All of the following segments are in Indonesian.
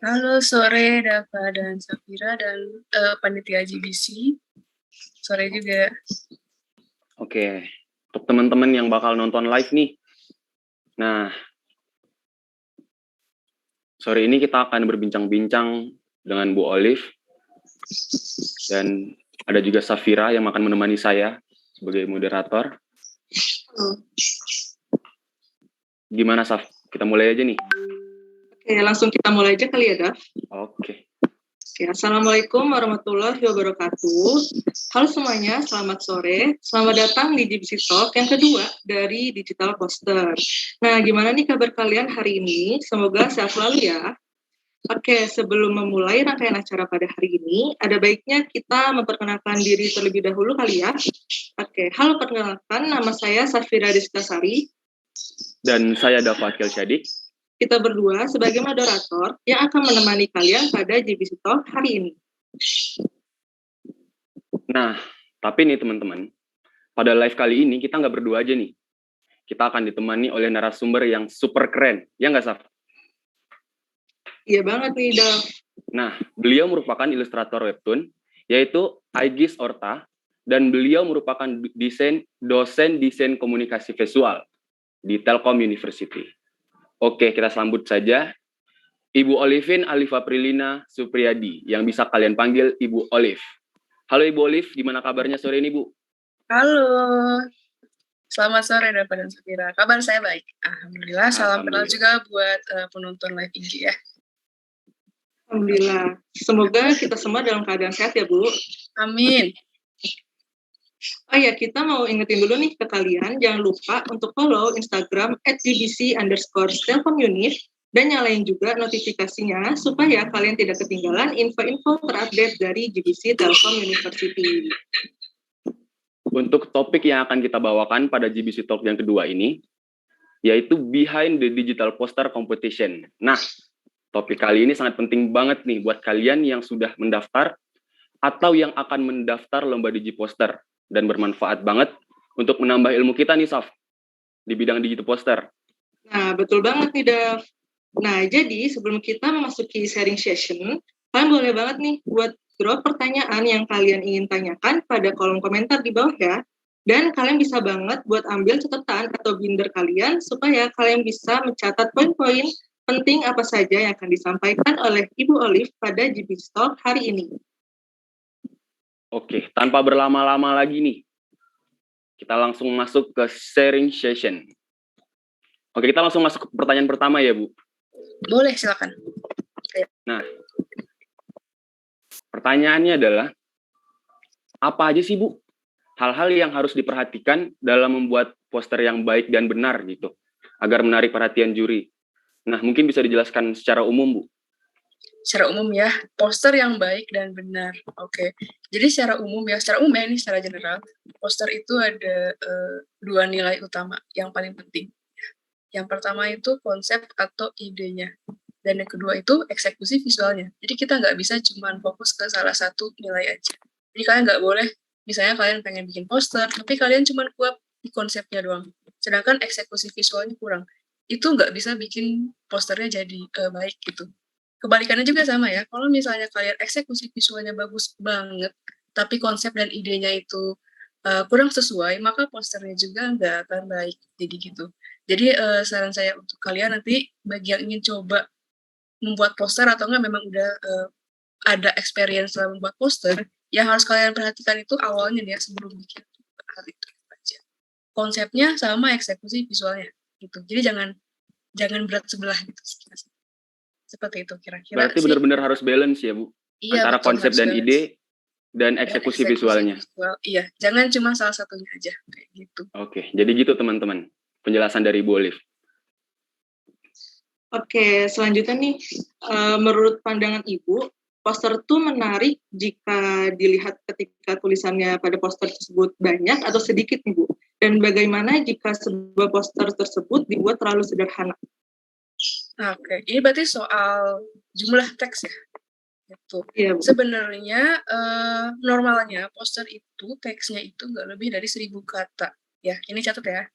Halo sore Dava dan Safira dan panitia GBC. Sore juga. Oke, untuk teman-teman yang bakal nonton live nih. Nah, sore ini kita akan berbincang-bincang dengan Bu Olive. Dan ada juga Safira yang akan menemani saya sebagai moderator. Gimana, Saf? Kita mulai aja nih. Oke, langsung kita mulai aja kali ya, Dav. Oke. Assalamualaikum warahmatullahi wabarakatuh. Halo semuanya, selamat sore. Selamat datang di GBC Talk yang kedua dari Digital Poster. Nah, gimana nih kabar kalian hari ini? Semoga sehat selalu ya. Oke, sebelum memulai rangkaian acara pada hari ini, ada baiknya kita memperkenalkan diri terlebih dahulu kali ya. Oke, halo, perkenalkan, nama saya Safira Destasari. Dan saya Dava Syadik. Kita berdua sebagai moderator yang akan menemani kalian pada GBC Talk hari ini. Nah, tapi nih teman-teman, pada live kali ini kita nggak berdua aja nih. Kita akan ditemani oleh narasumber yang super keren. Ya nggak, Saf? Iya banget nih, Dav. Nah, beliau merupakan ilustrator webtoon, yaitu Aegis Orta, dan beliau merupakan dosen desain komunikasi visual di Telkom University. Oke, kita sambut saja Ibu Olivin Alifa Prilina Supriyadi, yang bisa kalian panggil Ibu Olive. Halo Ibu Olive, gimana kabarnya sore ini, Bu? Halo. Selamat sore Dava dan Safira. Kabar saya baik. Alhamdulillah. Salam kenal juga buat penonton live IG ya. Alhamdulillah. Semoga kita semua dalam keadaan sehat ya, Bu. Amin. Oh ya, kita mau ingetin dulu nih ke kalian, jangan lupa untuk follow Instagram @gbc_telkomunit dan nyalain juga notifikasinya supaya kalian tidak ketinggalan info-info terupdate dari GBC Telkom University. Untuk topik yang akan kita bawakan pada GBC Talk yang kedua ini, yaitu Behind the Digital Poster Competition. Nah, topik kali ini sangat penting banget nih buat kalian yang sudah mendaftar atau yang akan mendaftar lomba Digiposter, dan bermanfaat banget untuk menambah ilmu kita nih, Saf, di bidang Digiposter. Nah, betul banget nih, Dav. Nah, jadi sebelum kita memasuki sharing session, kalian boleh banget nih buat drop pertanyaan yang kalian ingin tanyakan pada kolom komentar di bawah ya. Dan kalian bisa banget buat ambil catatan atau binder kalian supaya kalian bisa mencatat poin-poin penting apa saja yang akan disampaikan oleh Ibu Olive pada GBC Talk hari ini. Oke, tanpa berlama-lama lagi nih, kita langsung masuk ke sharing session. Oke, kita langsung masuk ke pertanyaan pertama ya, Bu. Boleh, silakan. Nah, pertanyaannya adalah, apa aja sih, Bu, hal-hal yang harus diperhatikan dalam membuat poster yang baik dan benar gitu, agar menarik perhatian juri? Nah, mungkin bisa dijelaskan secara umum, Bu. Secara umum ya, poster yang baik dan benar. Oke. Jadi secara umum ya ini secara general, poster itu ada dua nilai utama yang paling penting. Yang pertama itu konsep atau idenya. Dan yang kedua itu eksekusi visualnya. Jadi kita nggak bisa cuma fokus ke salah satu nilai aja. Jadi kalian nggak boleh, misalnya kalian pengen bikin poster, tapi kalian cuma kuat di konsepnya doang. Sedangkan eksekusi visualnya kurang. Itu nggak bisa bikin posternya jadi baik gitu. Kebalikannya juga sama ya, kalau misalnya kalian eksekusi visualnya bagus banget, tapi konsep dan idenya itu kurang sesuai, maka posternya juga nggak akan baik, jadi gitu. Jadi saran saya untuk kalian nanti, bagi yang ingin coba membuat poster atau enggak memang udah ada experience dalam membuat poster, yang harus kalian perhatikan itu awalnya ya, sebelum bikin hal itu aja. Konsepnya sama eksekusi visualnya, gitu. Jadi jangan berat sebelah gitu. Seperti itu kira-kira. Berarti benar-benar harus balance ya, Bu? Iya, antara betul, konsep dan ide dan eksekusi visualnya. Iya, jangan cuma salah satunya aja kayak gitu. Oke, jadi gitu teman-teman penjelasan dari Bu Olive. Oke, selanjutnya nih, menurut pandangan Ibu, poster itu menarik jika dilihat ketika tulisannya pada poster tersebut banyak atau sedikit nih, Bu? Dan bagaimana jika sebuah poster tersebut dibuat terlalu sederhana? Oke, ini berarti soal jumlah teks ya? Gitu. Iya, sebenarnya normalnya poster itu teksnya itu nggak lebih dari 1.000 kata. Ya, ini catat ya.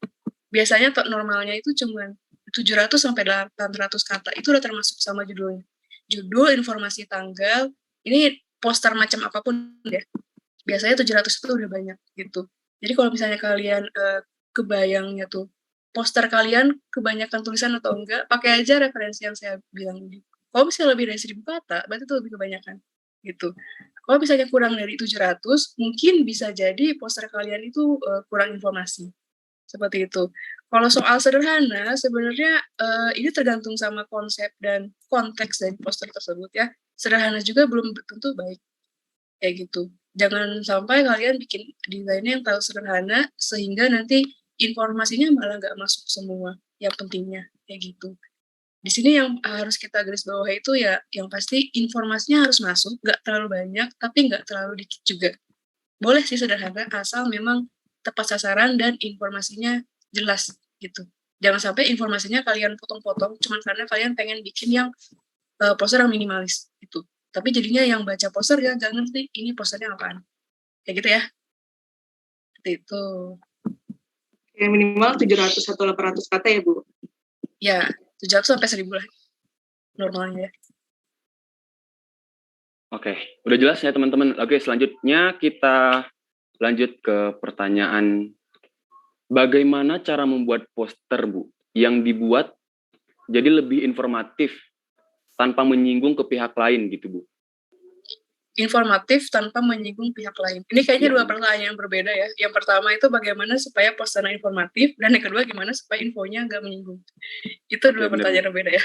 Biasanya normalnya itu cuma 700 sampai 800 kata. Itu udah termasuk sama judulnya. judul, informasi tanggal, ini poster macam apapun ya. Biasanya 700 itu udah banyak gitu. Jadi kalau misalnya kalian kebayangnya tuh poster kalian kebanyakan tulisan atau enggak, pakai aja referensi yang saya bilang ini. Kalau misalnya lebih dari 1000 kata, berarti itu lebih kebanyakan gitu. Kalau misalnya kurang dari 700, mungkin bisa jadi poster kalian itu kurang informasi. Seperti itu. Kalau soal sederhana, sebenarnya ini tergantung sama konsep dan konteks dari poster tersebut ya. Sederhana juga belum tentu baik. Kayak gitu. Jangan sampai kalian bikin desainnya yang terlalu sederhana, sehingga nanti informasinya malah nggak masuk semua yang pentingnya, kayak gitu. Di sini yang harus kita garis bawahi itu ya, yang pasti informasinya harus masuk, nggak terlalu banyak, tapi nggak terlalu dikit juga. Boleh sih sederhana, asal memang tepat sasaran dan informasinya jelas, gitu. Jangan sampai informasinya kalian potong-potong, cuma karena kalian pengen bikin yang poster yang minimalis, gitu. Tapi jadinya yang baca poster ya nggak ngerti ini posternya apaan. Kayak gitu ya. Seperti itu. Kayak minimal 700 atau 800 kata ya, Bu? Ya, 700 sampai 1000 lah normalnya ya. Oke, udah jelas ya teman-teman. Oke, selanjutnya kita lanjut ke pertanyaan bagaimana cara membuat poster, Bu, yang dibuat jadi lebih informatif tanpa menyinggung ke pihak lain gitu, Bu. Informatif tanpa menyinggung pihak lain. Ini kayaknya dua pertanyaan yang berbeda ya. Yang pertama itu bagaimana supaya posternya informatif, dan yang kedua gimana supaya infonya nggak menyinggung. Itu dua pertanyaan yang berbeda ya.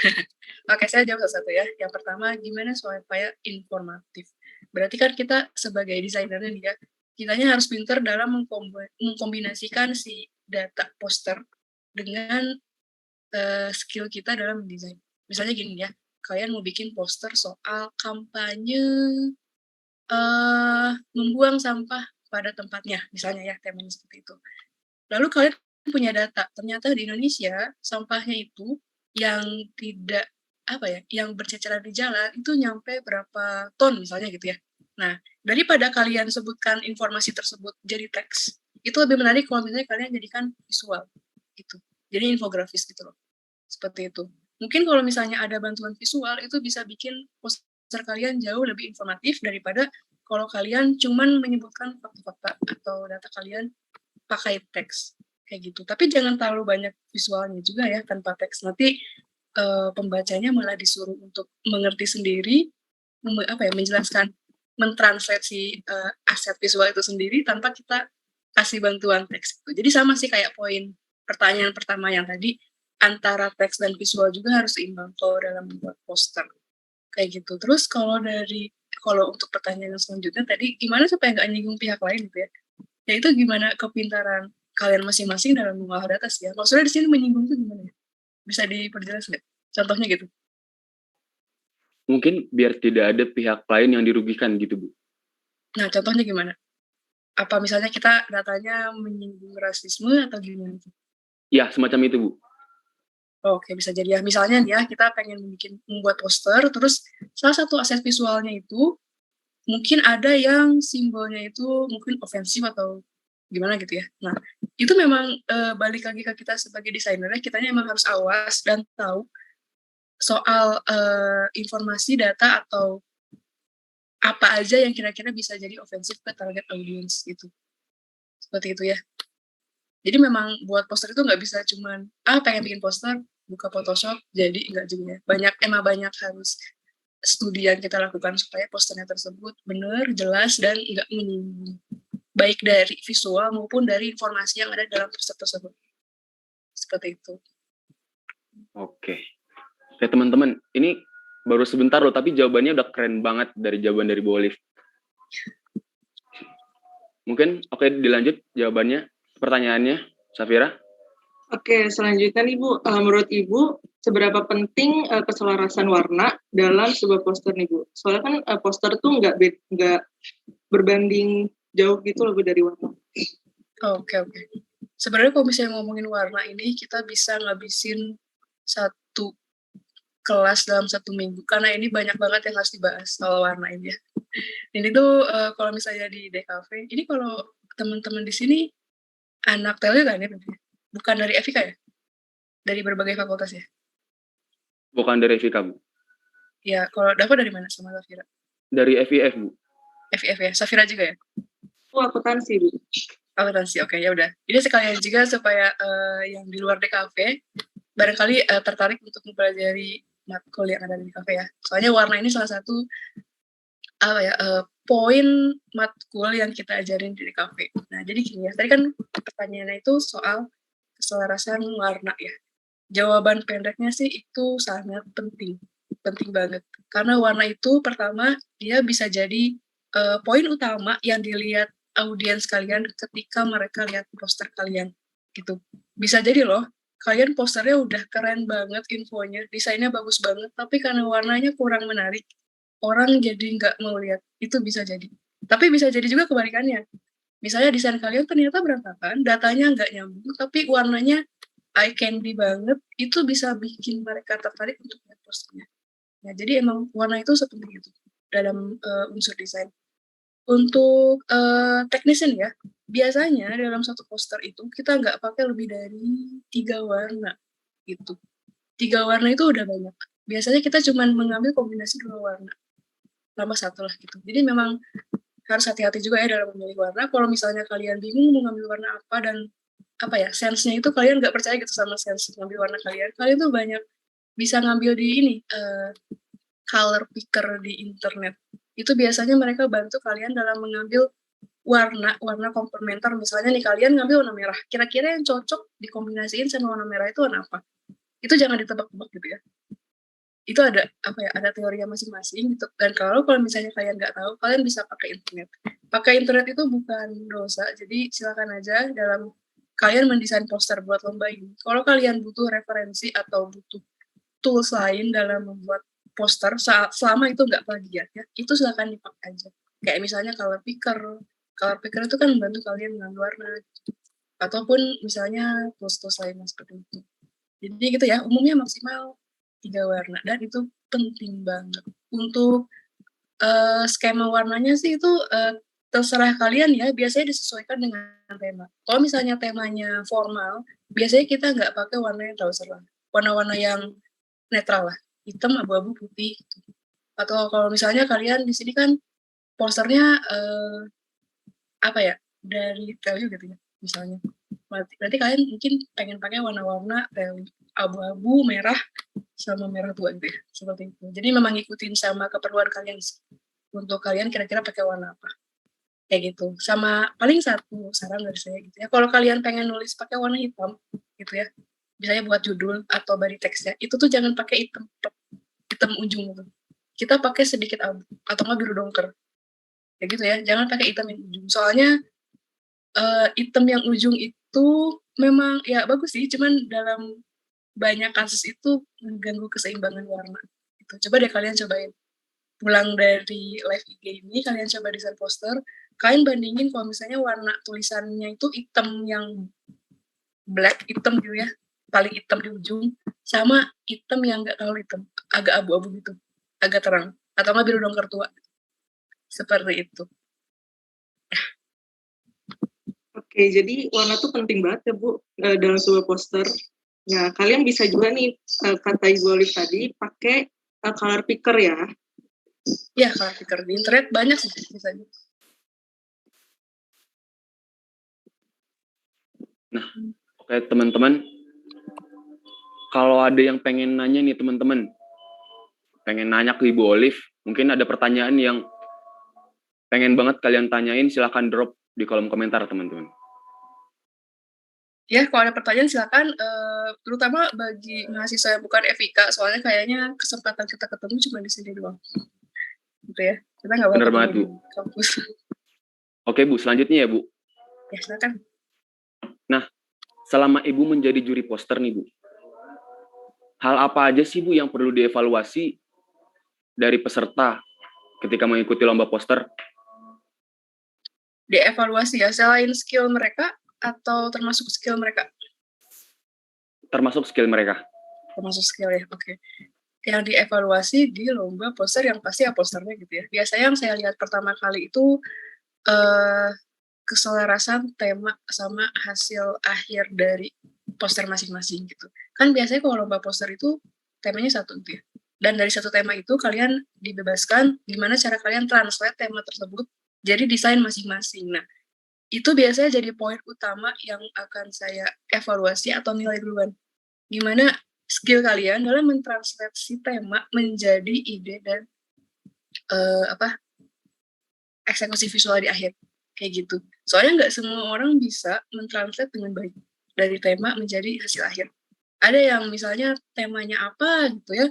Oke, saya jawab satu-satu ya. Yang pertama, gimana supaya informatif? Berarti kan kita sebagai desainernya nih ya, kitanya harus pintar dalam mengkombinasikan si data poster dengan skill kita dalam mendesain. Misalnya gini ya, kalian mau bikin poster soal kampanye membuang sampah pada tempatnya, misalnya ya, temanya seperti itu. Lalu kalian punya data, ternyata di Indonesia sampahnya itu yang tidak yang berceceran di jalan itu nyampe berapa ton misalnya gitu ya. Nah, daripada kalian sebutkan informasi tersebut jadi teks, itu lebih menarik kalau misalnya kalian jadikan visual gitu. Jadi infografis gitu loh. Seperti itu. Mungkin kalau misalnya ada bantuan visual itu bisa bikin poster kalian jauh lebih informatif daripada kalau kalian cuman menyebutkan fakta-fakta atau data kalian pakai teks kayak gitu. Tapi jangan terlalu banyak visualnya juga ya tanpa teks. Nanti pembacanya malah disuruh untuk mengerti sendiri, menjelaskan, mentranslate si aset visual itu sendiri tanpa kita kasih bantuan teks. Jadi sama sih kayak poin pertanyaan pertama yang tadi, antara teks dan visual juga harus seimbang kalau dalam membuat poster kayak gitu. Terus kalau untuk pertanyaan yang selanjutnya tadi, gimana supaya nggak nyinggung pihak lain gitu ya? Ya itu gimana kepintaran kalian masing-masing dalam mengolah data sih ya. Maksudnya di sini menyinggung itu gimana ya? Bisa diperjelas nggak? Contohnya gitu. Mungkin biar tidak ada pihak lain yang dirugikan gitu, Bu. Nah, contohnya gimana? Apa misalnya kita datanya menyinggung rasisme atau gimana? Ya, semacam itu, Bu. Oke, bisa jadi ya. Misalnya nih ya, kita pengen membuat poster, terus salah satu aset visualnya itu mungkin ada yang simbolnya itu mungkin ofensif atau gimana gitu ya. Nah, itu memang balik lagi ke kita sebagai desainernya, kitanya emang harus awas dan tahu soal informasi, data, atau apa aja yang kira-kira bisa jadi ofensif ke target audience gitu. Seperti itu ya. Jadi memang buat poster itu nggak bisa cuman, pengen bikin poster, buka Photoshop, jadi nggak juga ya. Banyak harus studi yang kita lakukan supaya posternya tersebut benar, jelas, dan nggak menyinggung. Baik dari visual maupun dari informasi yang ada dalam poster tersebut. Seperti itu. Oke. Oke, teman-teman, ini baru sebentar loh, tapi jawabannya udah keren banget dari jawaban dari Bu Olive. Mungkin, oke, dilanjut jawabannya, pertanyaannya, Safira. Oke, selanjutnya nih Bu, menurut Ibu, seberapa penting keselarasan warna dalam sebuah poster nih Bu? Soalnya kan poster tuh nggak berbanding jauh gitu loh Bu dari warna. Oke. Sebenarnya kalau misalnya ngomongin warna ini, kita bisa ngabisin satu kelas dalam 1 minggu, karena ini banyak banget yang harus dibahas soal warna ini ya. Ini tuh kalau misalnya di DKV, ini kalau teman-teman di sini anak TEL kan ya? Bukan dari FIK ya? Dari berbagai fakultas ya? Bukan dari Vika, Bu. Ya, kalau Dava dari mana sama Safira? Dari FIF, Bu. FIF ya, Safira juga ya? Akuntansi, Bu. Akuntansi, oke, ya udah. Ini sekalian juga supaya yang di luar DKV barangkali tertarik untuk mempelajari matkul yang ada di DKV ya. Soalnya warna ini salah satu poin matkul yang kita ajarin di DKV. Nah, jadi gini ya, tadi kan pertanyaannya itu soal keselarasan warna ya. Jawaban pendeknya sih itu sangat penting banget. Karena warna itu pertama dia bisa jadi poin utama yang dilihat audiens kalian ketika mereka lihat poster kalian gitu. Bisa jadi loh, kalian posternya udah keren banget infonya, desainnya bagus banget, tapi karena warnanya kurang menarik, orang jadi nggak mau lihat. Itu bisa jadi. Tapi bisa jadi juga kebalikannya. Misalnya desain kalian ternyata berantakan, datanya nggak nyambung, tapi warnanya eye candy banget, itu bisa bikin mereka tertarik untuk lihat posternya. Nah, jadi emang warna itu sepenting itu dalam unsur desain. Untuk teknisnya ya, biasanya dalam satu poster itu kita nggak pakai lebih dari 3 warna gitu. 3 warna itu udah banyak. Biasanya kita cuma mengambil kombinasi 2 warna, tambah 1 lah gitu. Jadi memang harus hati-hati juga ya dalam memilih warna. Kalau misalnya kalian bingung mau ngambil warna apa dan sense-nya itu kalian nggak percaya gitu sama sense ngambil warna kalian tuh banyak bisa ngambil di ini color picker di internet. Itu biasanya mereka bantu kalian dalam mengambil warna komplementer. Misalnya nih kalian ngambil warna merah, kira-kira yang cocok dikombinasiin sama warna merah itu warna apa? Itu jangan ditebak-tebak gitu ya. Itu ada ada teorinya masing-masing gitu. Dan kalau misalnya kalian nggak tahu, kalian bisa pakai internet. Pakai internet itu bukan dosa, jadi silakan aja dalam kalian mendesain poster buat lomba ini. Kalau kalian butuh referensi atau butuh tools lain dalam membuat poster, selama itu nggak plagiat ya, itu silakan dipakai aja. Kayak misalnya color picker. Color picker itu kan membantu kalian mengambil warna. Ataupun misalnya tools-tools lainnya seperti itu. Jadi gitu ya, umumnya maksimal 3 warna. Dan itu penting banget. Untuk skema warnanya sih itu terserah kalian ya, biasanya disesuaikan dengan tema. Kalau misalnya temanya formal, biasanya kita nggak pakai warna yang terlalu cerah. Warna-warna yang netral lah, hitam, abu-abu, putih. Atau kalau misalnya kalian di sini kan posternya dari relief gitu ya, misalnya. Berarti kalian mungkin pengen pakai warna-warna relief abu-abu, merah, sama merah tua gitu ya, seperti itu. Jadi memang ngikutin sama keperluan kalian sih. Untuk kalian kira-kira pakai warna apa. Kayak gitu. Sama paling satu saran dari saya gitu ya. Kalau kalian pengen nulis pakai warna hitam gitu ya. Misalnya buat judul atau body text-nya, itu tuh jangan pakai hitam ujung gitu. Kita pakai sedikit abu atau nggak biru dongker. Kayak gitu ya. Jangan pakai hitam yang ujung. Soalnya hitam yang ujung itu memang ya bagus sih, cuman dalam banyak kasus itu mengganggu keseimbangan warna. Gitu. Coba deh kalian cobain. Pulang dari live IG ini, kalian coba desain poster, kalian bandingin kalau misalnya warna tulisannya itu hitam yang black, hitam gitu ya, paling hitam di ujung, sama hitam yang nggak terlalu hitam, agak abu-abu gitu, agak terang, atau nggak biru dongker tua, seperti itu. Oke, jadi warna tuh penting banget ya Bu dalam sebuah poster. Nah, kalian bisa juga nih kata Ibu Olive tadi pakai color picker ya. Ya, color picker di internet banyak sih misalnya. Nah, oke teman-teman, kalau ada yang pengen nanya nih teman-teman, pengen nanya ke Ibu Olive, mungkin ada pertanyaan yang pengen banget kalian tanyain, silahkan drop di kolom komentar teman-teman. Ya, kalau ada pertanyaan silakan, terutama bagi mahasiswa yang bukan FIK, soalnya kayaknya kesempatan kita ketemu cuma di sini doang. Gitu ya, kita nggak bakal ketemu di kampus. Oke Bu, selanjutnya ya Bu. Ya, silakan. Nah, selama Ibu menjadi juri poster nih Bu, hal apa aja sih Bu yang perlu dievaluasi dari peserta ketika mengikuti lomba poster? Dievaluasi ya, selain skill mereka atau termasuk skill mereka? Termasuk skill mereka. Termasuk skill ya, oke. Yang dievaluasi di lomba poster yang pasti ya posternya gitu ya. Biasanya yang saya lihat pertama kali itu keselarasan tema sama hasil akhir dari poster masing-masing gitu. Kan biasanya kalau lomba poster itu temanya satu gitu ya. Dan dari satu tema itu kalian dibebaskan gimana cara kalian translate tema tersebut jadi desain masing-masing. Nah, itu biasanya jadi poin utama yang akan saya evaluasi atau nilai duluan. Gimana skill kalian dalam mentranslate si tema menjadi ide dan eksekusi visual di akhir. Kayak gitu. Soalnya nggak semua orang bisa mentranslate dengan baik dari tema menjadi hasil akhir. Ada yang misalnya temanya apa gitu ya,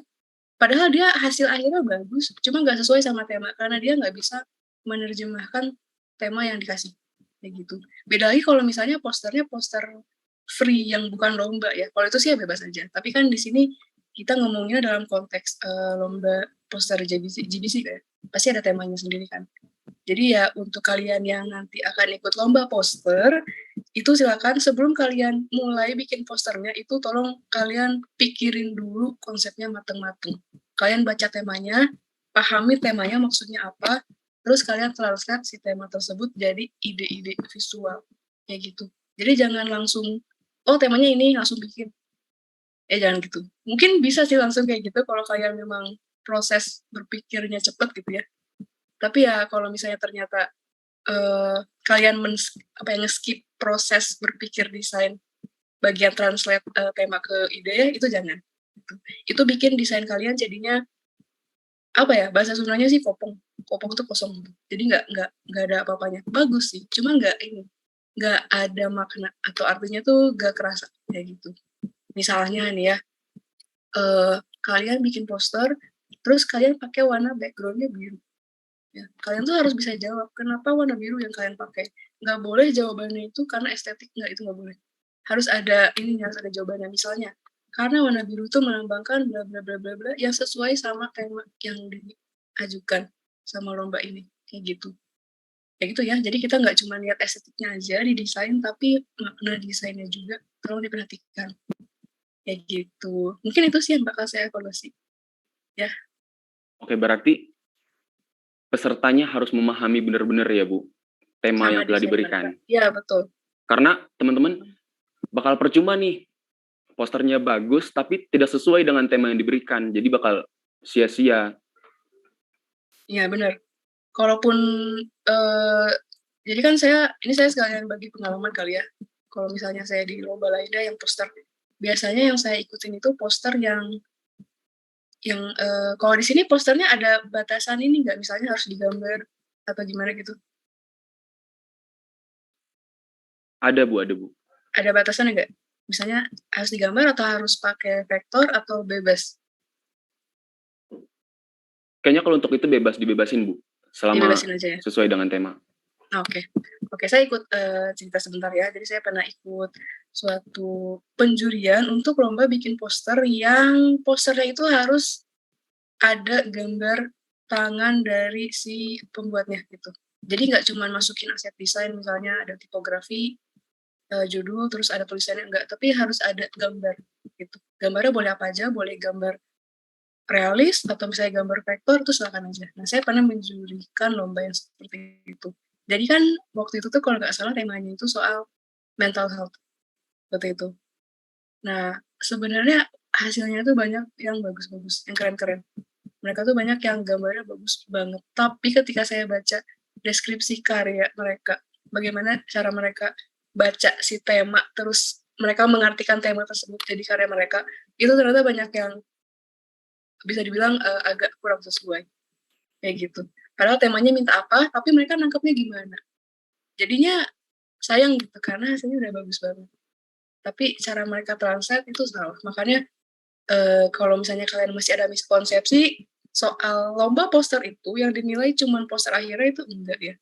padahal dia hasil akhirnya bagus, cuma nggak sesuai sama tema karena dia nggak bisa menerjemahkan tema yang dikasih. Kayak gitu. Beda lagi kalau misalnya posternya poster free yang bukan lomba ya. Kalau itu sih ya bebas aja. Tapi kan di sini kita ngomongnya dalam konteks lomba poster GBC kayak pasti ada temanya sendiri kan. Jadi ya untuk kalian yang nanti akan ikut lomba poster, itu silakan sebelum kalian mulai bikin posternya itu tolong kalian pikirin dulu konsepnya mateng-mateng. Kalian baca temanya, pahami temanya maksudnya apa, terus kalian translate si tema tersebut jadi ide-ide visual kayak gitu. Jadi jangan langsung oh temanya ini langsung bikin. Jangan gitu. Mungkin bisa sih langsung kayak gitu kalau kalian memang proses berpikirnya cepet gitu ya. Tapi ya kalau misalnya ternyata kalian nge-skip proses berpikir desain bagian translate tema ke ide ya, itu jangan. Itu bikin desain kalian jadinya apa ya, bahasa Sundanya sih kopong. Kopong itu kosong. Jadi nggak ada apa-apanya. Bagus sih, cuma nggak ada makna atau artinya tuh nggak kerasa kayak gitu. Misalnya nih ya, kalian bikin poster, terus kalian pakai warna backgroundnya biru. Ya, kalian tuh harus bisa jawab kenapa warna biru yang kalian pakai. Nggak boleh jawabannya itu karena estetik, itu nggak boleh. Harus ada harus ada jawabannya. Misalnya, karena warna biru itu melambangkan bla bla bla bla bla yang sesuai sama tema yang diajukan sama lomba ini, kayak gitu. Kayak gitu ya. Jadi kita nggak cuma lihat estetiknya aja di desain, tapi makna desainnya juga tolong diperhatikan. Kayak gitu. Mungkin itu sih yang bakal saya evaluasi. Ya. Oke, berarti pesertanya harus memahami benar-benar ya Bu, tema Sama yang telah diberikan. Iya, betul. Karena teman-teman bakal percuma nih, posternya bagus tapi tidak sesuai dengan tema yang diberikan, jadi bakal sia-sia. Iya, benar. Kalaupun jadi kan saya sekalian bagi pengalaman kali ya. Kalau misalnya saya di lomba lainnya yang poster, biasanya yang saya ikutin itu poster yang kalau di sini posternya ada batasan ini nggak, misalnya harus digambar atau gimana gitu? Ada Bu. Ada batasan nggak? Misalnya harus digambar atau harus pakai vektor atau bebas? Kayaknya kalau untuk itu dibebasin Bu, selama Dibebasin aja ya? sesuai dengan tema. Oke, saya ikut cerita sebentar ya. Jadi saya pernah ikut suatu penjurian untuk lomba bikin poster yang posternya itu harus ada gambar tangan dari si pembuatnya gitu. Jadi nggak cuma masukin aset desain, misalnya ada tipografi, judul, terus ada tulisannya, enggak. Tapi harus ada gambar gitu. Gambarnya boleh apa aja, boleh gambar realis atau misalnya gambar vektor, itu silakan aja. Nah, saya pernah menjurikan lomba yang seperti itu. Jadi kan waktu itu tuh kalau nggak salah temanya itu soal mental health, seperti itu. Nah, sebenarnya hasilnya tuh banyak yang bagus-bagus, yang keren-keren. Mereka tuh banyak yang gambarnya bagus banget. Tapi ketika saya baca deskripsi karya mereka, bagaimana cara mereka baca si tema, terus mereka mengartikan tema tersebut jadi karya mereka, itu ternyata banyak yang bisa dibilang agak kurang sesuai. Kayak gitu. Padahal temanya minta apa, tapi mereka nangkepnya gimana. Jadinya sayang gitu, karena hasilnya udah bagus banget. Tapi cara mereka translate itu salah. Makanya kalau misalnya kalian masih ada miskonsepsi soal lomba poster itu, yang dinilai cuma poster akhirnya itu enggak ya.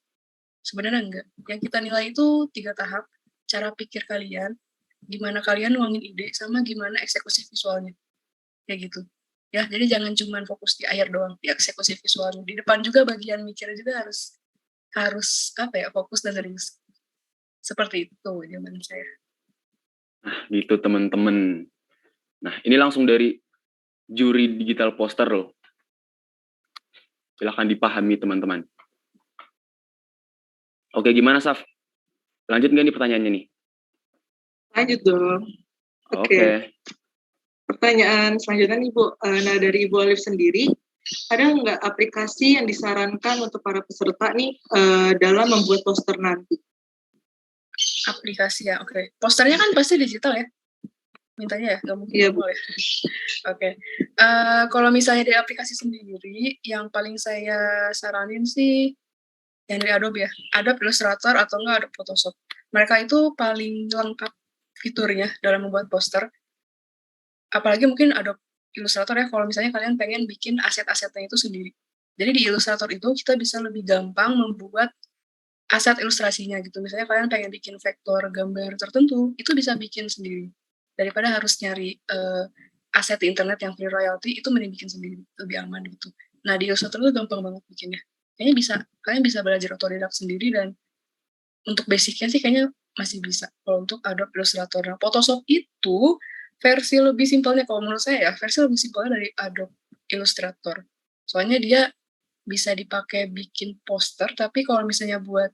Sebenarnya enggak. Yang kita nilai itu 3 tahap. Cara pikir kalian, gimana kalian nuangin ide, sama gimana eksekusi visualnya. Kayak gitu. Ya, jadi jangan cuma fokus di akhir doang, di eksekusi visualnya. Di depan juga bagian mikirnya juga harus fokus dan serius. Seperti itu jawaban saya. Nah, gitu teman-teman. Nah, ini langsung dari juri digital poster loh. Silahkan dipahami teman-teman. Oke, gimana Saf? Lanjut nggak nih pertanyaannya nih? Lanjut dong. Oke. pertanyaan selanjutnya nih Bu. Nah dari Ibu Alif sendiri, ada nggak aplikasi yang disarankan untuk para peserta nih dalam membuat poster nanti? Aplikasi ya, oke. Posternya kan pasti digital ya? Mintanya ya, nggak mungkin Iya, Bu. manual ya. Oke. Kalau misalnya di aplikasi sendiri, yang paling saya saranin sih yang dari Adobe ya. Adobe Illustrator atau enggak Adobe Photoshop. Mereka itu paling lengkap fiturnya dalam membuat poster. Apalagi mungkin Adobe Illustrator ya, kalau misalnya kalian pengen bikin aset-asetnya itu sendiri. Jadi di Illustrator itu kita bisa lebih gampang membuat aset ilustrasinya gitu. Misalnya kalian pengen bikin vektor gambar tertentu, itu bisa bikin sendiri. Daripada harus nyari aset di internet yang free royalty, itu mending bikin sendiri, lebih aman gitu. Nah di Illustrator itu gampang banget bikinnya. Kayaknya bisa, kalian bisa belajar otodidak sendiri dan untuk basicnya sih kayaknya masih bisa. Kalau untuk Adobe Illustrator, nah Photoshop itu versi lebih simpelnya kalau menurut saya ya, versi lebih simpelnya dari Adobe Illustrator. Soalnya dia bisa dipakai bikin poster, tapi kalau misalnya buat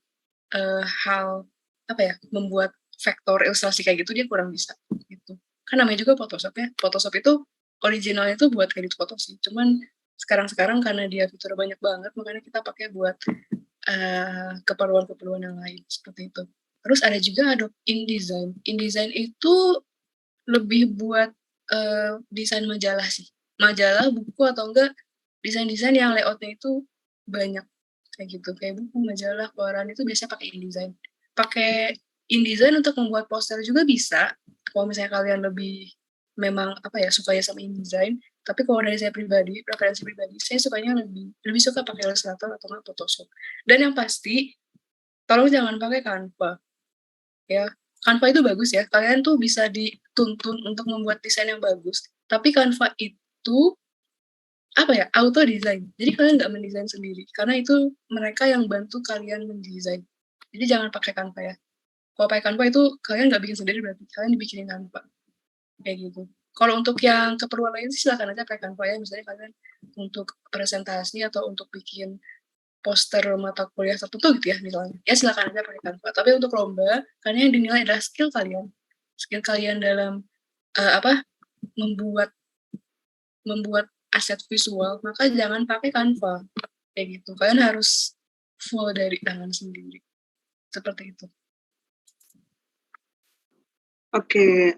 hal apa ya, membuat vektor ilustrasi kayak gitu dia kurang bisa gitu. Kan namanya juga Photoshop ya. Photoshop itu originalnya itu buat edit foto sih. Cuman sekarang karena dia fitur banyak banget, makanya kita pakai buat keperluan-keperluan yang lain seperti itu. Terus ada juga Adobe InDesign. InDesign itu lebih buat desain majalah sih. Majalah, buku atau enggak desain-desain yang layoutnya itu banyak kayak gitu. Kayak buku, majalah, koran itu biasanya pakai InDesign. Pakai InDesign untuk membuat poster juga bisa. Kalau misalnya kalian lebih memang apa ya sukanya sama InDesign. Tapi kalau dari saya pribadi, preferensi pribadi, saya sukanya lebih suka pakai Illustrator atau nggak Photoshop. Dan yang pasti, tolong jangan pakai Canva. Ya, Canva itu bagus ya. Kalian tuh bisa dituntun untuk membuat desain yang bagus. Tapi Canva itu apa ya, auto design. Jadi kalian nggak mendesain sendiri. Karena itu mereka yang bantu kalian mendesain. Jadi jangan pakai Canva ya. Kalau pakai Canva itu kalian nggak bikin sendiri berarti kalian dibikinin Canva. Kayak gitu. Kalau untuk yang keperluan lain sih silakan aja pakai Canva ya. Misalnya kalian untuk presentasi atau untuk bikin poster mata kuliah tertentu gitu ya misalnya. Ya silakan aja pakai Canva. Tapi untuk lomba, karena yang dinilai adalah skill kalian. Skill kalian dalam apa membuat membuat aset visual, maka jangan pakai Canva. Kayak gitu. Kalian harus full dari tangan sendiri. Seperti itu. Oke,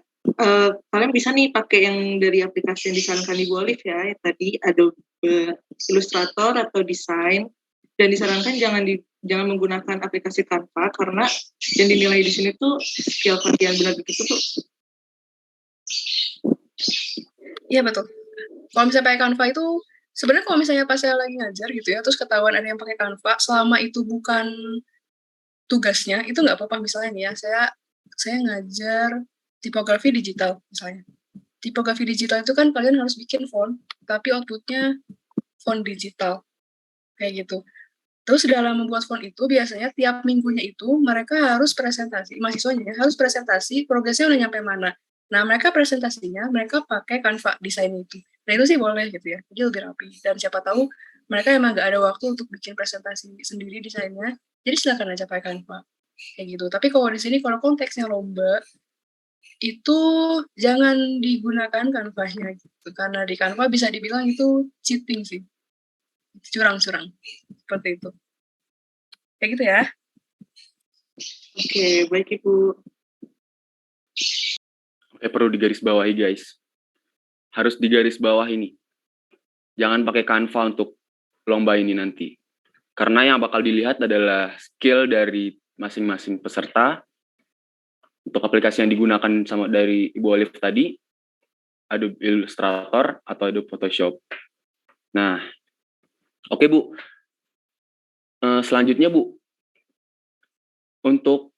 kalian bisa nih pakai yang dari aplikasi yang disarankan Ibu Alif ya, yang tadi Adobe Illustrator atau Design, dan disarankan jangan menggunakan aplikasi Canva karena yang dinilai di sini tuh skill kalian benar begitu tuh. Iya betul. Kalau misalnya pakai Canva itu sebenarnya kalau misalnya pas saya lagi ngajar gitu ya, terus ketahuan ada yang pakai Canva, selama itu bukan tugasnya, itu nggak apa-apa. Misalnya nih ya, saya ngajar tipografi digital misalnya. Tipografi digital itu kan kalian harus bikin font, tapi outputnya font digital kayak gitu. Terus dalam membuat font itu biasanya tiap minggunya itu mereka harus presentasi, mahasiswanya harus presentasi progresnya udah nyampe mana. Nah mereka presentasinya mereka pakai Canva desain itu. Nah itu sih boleh gitu ya, jadi lebih rapi. Dan siapa tahu mereka emang gak ada waktu untuk bikin presentasi sendiri desainnya, jadi silakan aja pakai Canva kayak gitu. Tapi kalau di sini kalau konteksnya lomba itu jangan digunakan Canva-nya gitu, karena di Canva bisa dibilang itu cheating sih, curang-curang seperti itu. Kayak gitu ya. Oke, baik Ibu. Perlu digarisbawahi guys. Harus digarisbawahi nih. Jangan pakai Canva untuk lomba ini nanti. Karena yang bakal dilihat adalah skill dari masing-masing peserta. Untuk aplikasi yang digunakan sama dari Ibu Alif tadi, Adobe Illustrator atau Adobe Photoshop. Nah, oke Bu. Selanjutnya Bu, untuk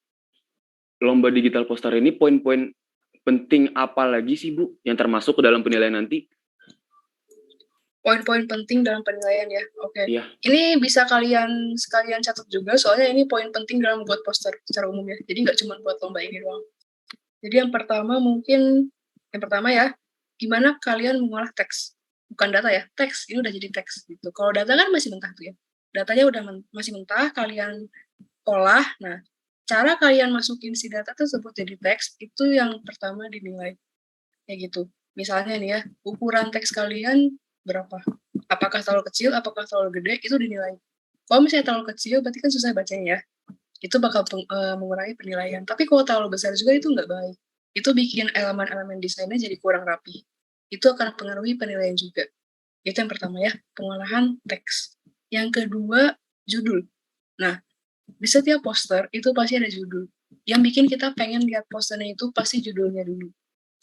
lomba digital poster ini poin-poin penting apa lagi sih Bu yang termasuk ke dalam penilaian nanti? Poin-poin penting dalam penilaian ya. Oke. Iya. Ini bisa kalian sekalian catat juga soalnya ini poin penting dalam membuat poster secara umum ya. Jadi nggak cuma buat lomba ini doang. Jadi yang pertama ya, gimana kalian mengolah teks. Bukan data ya, teks. Ini udah jadi teks gitu. Kalau data kan masih mentah tuh ya. Datanya udah masih mentah, kalian olah. Nah, cara kalian masukin si data tersebut jadi teks itu yang pertama dinilai. Kayak gitu. Misalnya nih ya, ukuran teks kalian berapa? Apakah terlalu kecil, apakah terlalu gede, itu dinilai. Kalau misalnya terlalu kecil, berarti kan susah bacanya ya. Itu bakal mengurangi penilaian. Tapi kalau terlalu besar juga itu nggak baik. Itu bikin elemen-elemen desainnya jadi kurang rapi. Itu akan mempengaruhi penilaian juga. Itu yang pertama ya, pengolahan teks. Yang kedua, judul. Nah, di setiap poster itu pasti ada judul. Yang bikin kita pengen lihat posternya itu pasti judulnya dulu.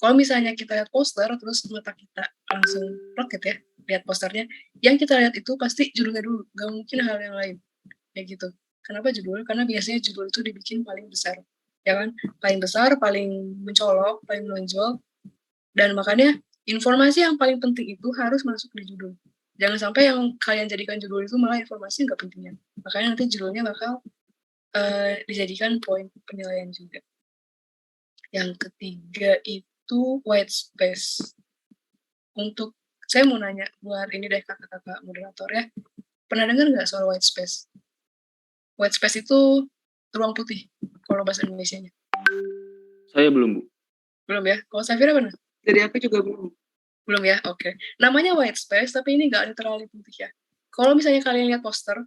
Kalau misalnya kita lihat poster, terus mata kita langsung roket ya, lihat posternya, yang kita lihat itu pasti judulnya dulu, gak mungkin hal yang lain. Kayak gitu. Kenapa judul? Karena biasanya judul itu dibikin paling besar. Ya kan? Paling besar, paling mencolok, paling menonjol. Dan makanya informasi yang paling penting itu harus masuk di judul. Jangan sampai yang kalian jadikan judul itu malah informasi nggak pentingnya. Makanya nanti judulnya bakal dijadikan poin penilaian juga. Yang ketiga itu white space. Untuk saya mau nanya buat ini deh kakak-kakak moderator ya. Pernah dengar nggak soal white space? White space itu ruang putih kalau bahasa Indonesianya. Saya belum, Bu. Belum ya? Kalau Safira pernah? Dari aku juga belum. Belum ya? Oke. Namanya white space, tapi ini nggak literally putih ya. Kalau misalnya kalian lihat poster,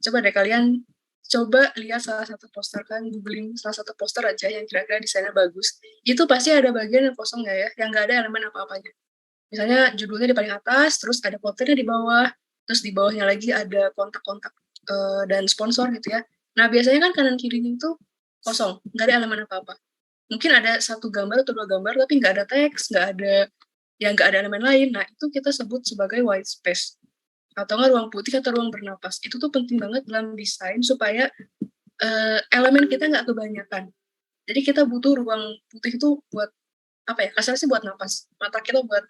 coba deh kalian coba lihat salah satu poster, kan googling salah satu poster aja yang kira-kira desainnya bagus. Itu pasti ada bagian yang kosong nggak ya? Yang nggak ada elemen apa-apanya. Misalnya judulnya di paling atas, terus ada kontennya di bawah, terus di bawahnya lagi ada kontak-kontak dan sponsor gitu ya. Nah biasanya kan kanan kirinya itu kosong, nggak ada elemen apa-apa. Mungkin ada satu gambar atau dua gambar, tapi nggak ada teks, nggak ada elemen lain. Nah itu kita sebut sebagai white space atau nggak ruang putih atau ruang bernapas. Itu tuh penting banget dalam desain supaya elemen kita nggak kebanyakan. Jadi kita butuh ruang putih itu buat apa ya, kasarnya sih buat napas, mata kita buat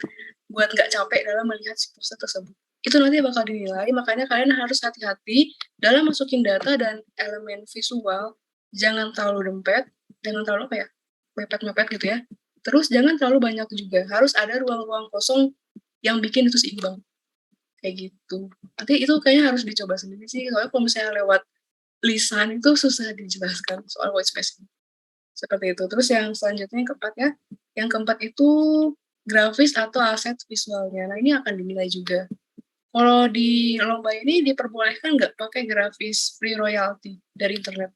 nggak capek dalam melihat si poster tersebut. Itu nanti bakal dinilai, makanya kalian harus hati-hati dalam masukin data dan elemen visual. Jangan terlalu dempet, jangan terlalu apa ya, mepet-mepet gitu ya. Terus jangan terlalu banyak juga, harus ada ruang-ruang kosong yang bikin itu seimbang. Kayak gitu. Nanti itu kayaknya harus dicoba sendiri sih, soalnya kalau misalnya lewat lisan itu susah dijelaskan soal white space. Seperti itu. Terus yang selanjutnya yang keempat ya, yang keempat itu grafis atau aset visualnya. Nah ini akan dinilai juga. Kalau di lomba ini diperbolehkan nggak pakai grafis free royalty dari internet?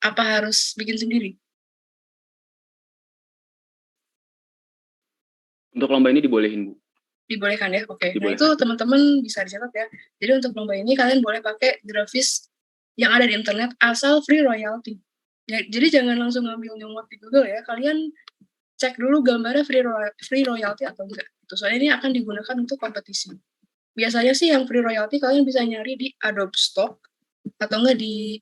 Apa harus bikin sendiri? Untuk lomba ini dibolehin, Bu. Dibolehkan ya, oke. Nah Dibolehkan. itu teman-teman bisa dicatat ya. Jadi untuk lomba ini kalian boleh pakai grafis yang ada di internet asal free royalty. Ya, jadi jangan langsung ngambil nyomot di Google ya. Kalian cek dulu gambarnya free royalty atau enggak. Itu soalnya ini akan digunakan untuk kompetisi. Biasanya sih yang free royalty kalian bisa nyari di Adobe Stock atau enggak di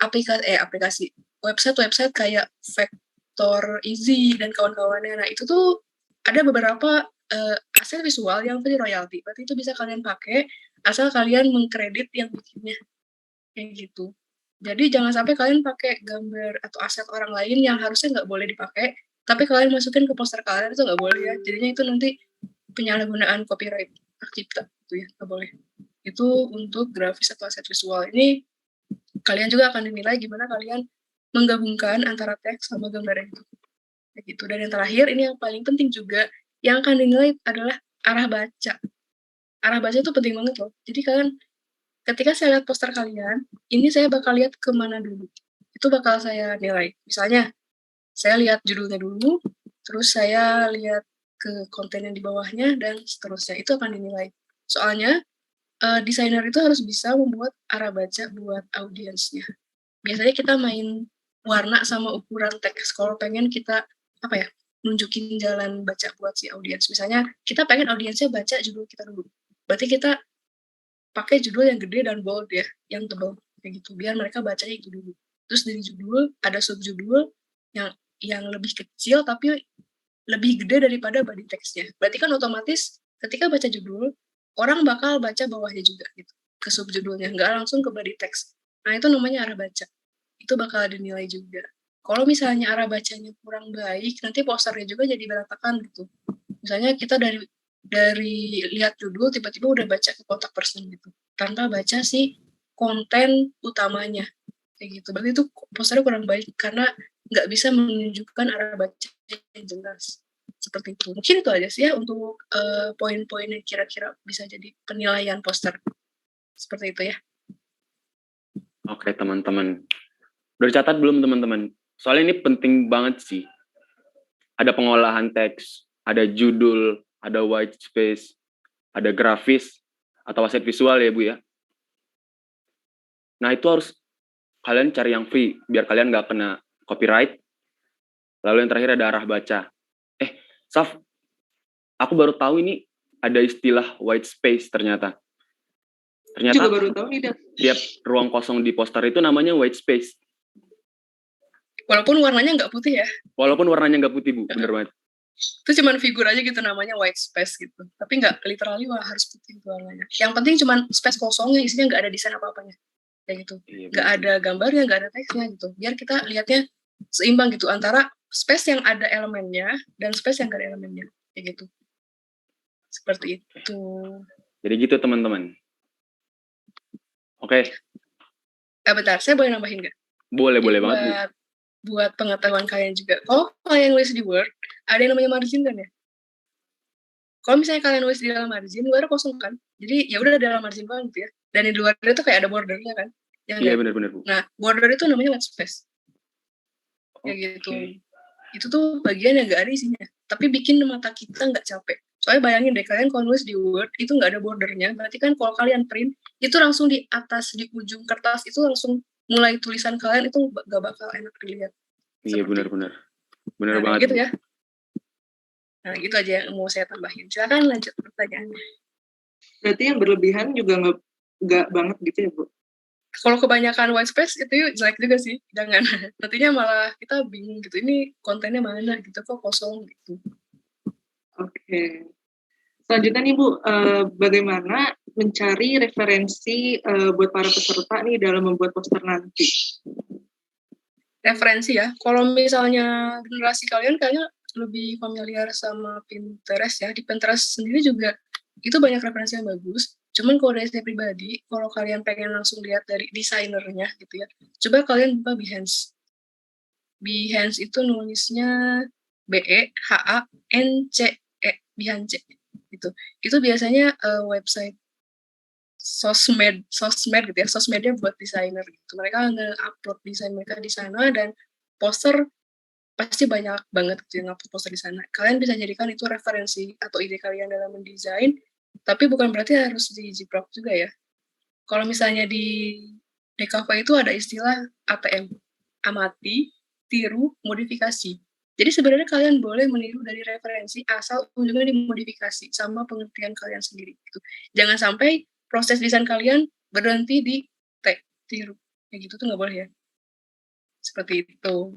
aplikasi website kayak Vector Easy dan kawan-kawannya. Nah itu tuh ada beberapa aset visual yang free royalty. Berarti itu bisa kalian pakai asal kalian mengkredit yang bikinnya kayak gitu. Jadi jangan sampai kalian pakai gambar atau aset orang lain yang harusnya nggak boleh dipakai, tapi kalian masukin ke poster kalian, itu nggak boleh ya. Jadinya itu nanti penyalahgunaan copyright hak cipta itu ya, nggak boleh. Itu untuk grafis atau aset visual. Ini kalian juga akan dinilai gimana kalian menggabungkan antara teks sama gambar itu. Kayak gitu. Dan yang terakhir, ini yang paling penting juga, yang akan dinilai adalah arah baca. Arah baca itu penting banget loh. Jadi kalian ketika saya lihat poster kalian, ini saya bakal lihat kemana dulu. Itu bakal saya nilai. Misalnya, saya lihat judulnya dulu, terus saya lihat ke konten yang di bawahnya, dan seterusnya. Itu akan dinilai. Soalnya, desainer itu harus bisa membuat arah baca buat audiensnya. Biasanya kita main warna sama ukuran teks. Kalau pengen kita, apa ya, nunjukin jalan baca buat si audiens. Misalnya, kita pengen audiensnya baca judul kita dulu. Berarti kita pakai judul yang gede dan bold ya, yang tebal kayak gitu, biar mereka bacanya itu dulu. Terus dari judul ada subjudul yang lebih kecil tapi lebih gede daripada body text-nya. Berarti kan otomatis ketika baca judul, orang bakal baca bawahnya juga gitu, ke subjudulnya, nggak langsung ke body text. Nah itu namanya arah baca. Itu bakal dinilai juga. Kalau misalnya arah bacanya kurang baik, nanti posternya juga jadi berantakan gitu. Misalnya kita dari lihat judul tiba-tiba udah baca ke kontak person gitu tanpa baca si konten utamanya kayak gitu. Berarti itu posternya kurang baik karena nggak bisa menunjukkan arah baca yang jelas. Seperti itu. Mungkin itu aja sih ya untuk poin-poin yang kira-kira bisa jadi penilaian poster. Seperti itu ya. Oke, teman-teman. Udah dicatat belum, teman-teman? Soalnya ini penting banget sih. Ada pengolahan teks, ada judul, ada white space, ada grafis, atau aset visual ya, Bu ya. Nah, itu harus kalian cari yang free, biar kalian nggak kena copyright. Lalu yang terakhir ada arah baca. Saf, aku baru tahu ini ada istilah white space ternyata. Juga baru tahu nih, Dap. Tiap ruang kosong di poster itu namanya white space. Walaupun warnanya nggak putih ya. Walaupun warnanya nggak putih, Bu. Bener banget. Itu cuman figur aja gitu namanya white space gitu. Tapi nggak literally harus putih itu warnanya. Yang penting cuman space kosongnya, isinya nggak ada desain apa-apanya. Kayak gitu. Iya, Nggak ada gambarnya, nggak ada teksnya gitu. Biar kita lihatnya seimbang gitu antara space yang ada elemennya dan space yang nggak ada elemennya. Kayak gitu. Seperti itu. Jadi gitu, teman-teman. Oke. Bentar, saya boleh nambahin nggak? Boleh banget, Bu. Buat pengetahuan kalian juga. Kalau kalian nulis di Word, ada yang namanya margin kan ya? Kalau misalnya kalian nulis di dalam margin, luar kosong kan? Jadi ya udah dalam margin doang gitu ya. Dan di luar itu kayak ada bordernya kan? Iya, benar-benar, Bu. Nah, border itu namanya white space. Kayak gitu. Itu tuh bagian yang nggak ada isinya. Tapi bikin mata kita nggak capek. Soalnya bayangin deh, kalian kalau nulis di Word, itu nggak ada bordernya. Berarti kan kalau kalian print, itu langsung di atas, di ujung kertas, itu langsung mulai tulisan kalian, itu nggak bakal enak dilihat. Iya, benar-benar. Benar banget, gitu Bu. ya. Nah, gitu aja yang mau saya tambahin. Silakan lanjut pertanyaannya. Berarti yang berlebihan juga nggak banget gitu ya, Bu? Kalau kebanyakan white space itu jelek juga sih. Jangan. Nantinya malah kita bingung gitu. Ini kontennya mana gitu, kok kosong gitu. Oke. Selanjutnya nih Bu, bagaimana mencari referensi buat para peserta nih dalam membuat poster nanti? Referensi ya. Kalau misalnya generasi kalian kayaknya lebih familiar sama Pinterest ya. Di Pinterest sendiri juga itu banyak referensi yang bagus. Cuman kalau dari saya pribadi, kalau kalian pengen langsung lihat dari desainernya gitu ya, coba kalian buka Behance. Behance itu nulisnya Behance, Behance gitu. Itu biasanya website sosmed gitu ya, sosmednya buat desainer gitu. Mereka nge-upload desain mereka di sana dan poster pasti banyak banget gitu yang upload poster di sana. Kalian bisa jadikan itu referensi atau ide kalian dalam mendesain, tapi bukan berarti harus dijiplak juga ya. Kalau misalnya di DKV itu ada istilah ATM, amati, tiru, modifikasi. Jadi sebenarnya kalian boleh meniru dari referensi asal ujungnya dimodifikasi sama pengertian kalian sendiri. Gitu. Jangan sampai proses desain kalian berhenti di tiru. Kayak gitu tuh nggak boleh ya. Seperti itu.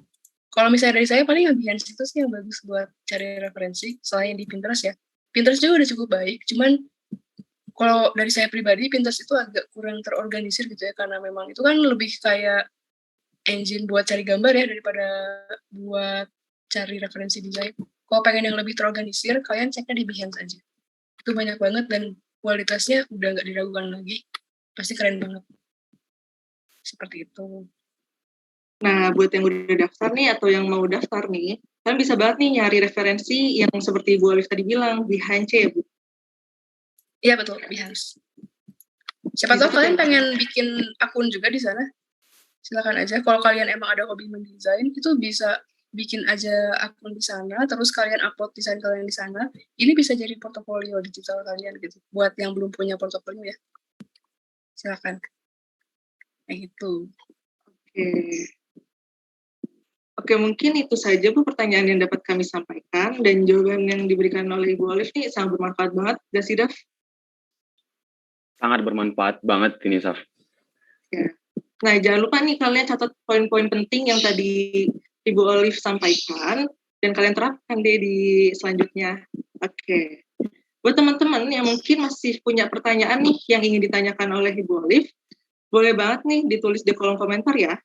Kalau misalnya dari saya paling yang Behance itu sih yang bagus buat cari referensi selain di Pinterest ya. Pinterest juga udah cukup baik, cuman kalau dari saya pribadi Pinterest itu agak kurang terorganisir gitu ya karena memang itu kan lebih kayak engine buat cari gambar ya daripada buat cari referensi desain. Kalau pengen yang lebih terorganisir, kalian ceknya di Behance aja. Itu banyak banget dan kualitasnya udah nggak diragukan lagi. Pasti keren banget. Seperti itu. Nah, buat yang udah daftar nih atau yang mau daftar nih, kalian bisa banget nih nyari referensi yang seperti Bu Alif tadi bilang, Behance ya, Bu? Iya betul, Behance. Siapa tahu kalian pengen bikin akun juga di sana. Silakan aja. Kalau kalian emang ada hobi mendesain, itu bisa bikin aja akun di sana, terus kalian upload desain kalian di sana. Ini bisa jadi portofolio digital kalian gitu. Buat yang belum punya portofolio ya. Silakan. Kayak gitu. Oke, mungkin itu saja Bu pertanyaan yang dapat kami sampaikan dan jawaban yang diberikan oleh Ibu Olive nih sangat bermanfaat banget, gak sih, Daf? Sangat bermanfaat banget ini, Saf. Ya. Nah, jangan lupa nih kalian catat poin-poin penting yang tadi Ibu Olive sampaikan dan kalian terapkan deh di selanjutnya. Oke. Buat teman-teman yang mungkin masih punya pertanyaan nih yang ingin ditanyakan oleh Ibu Olive, boleh banget nih ditulis di kolom komentar ya.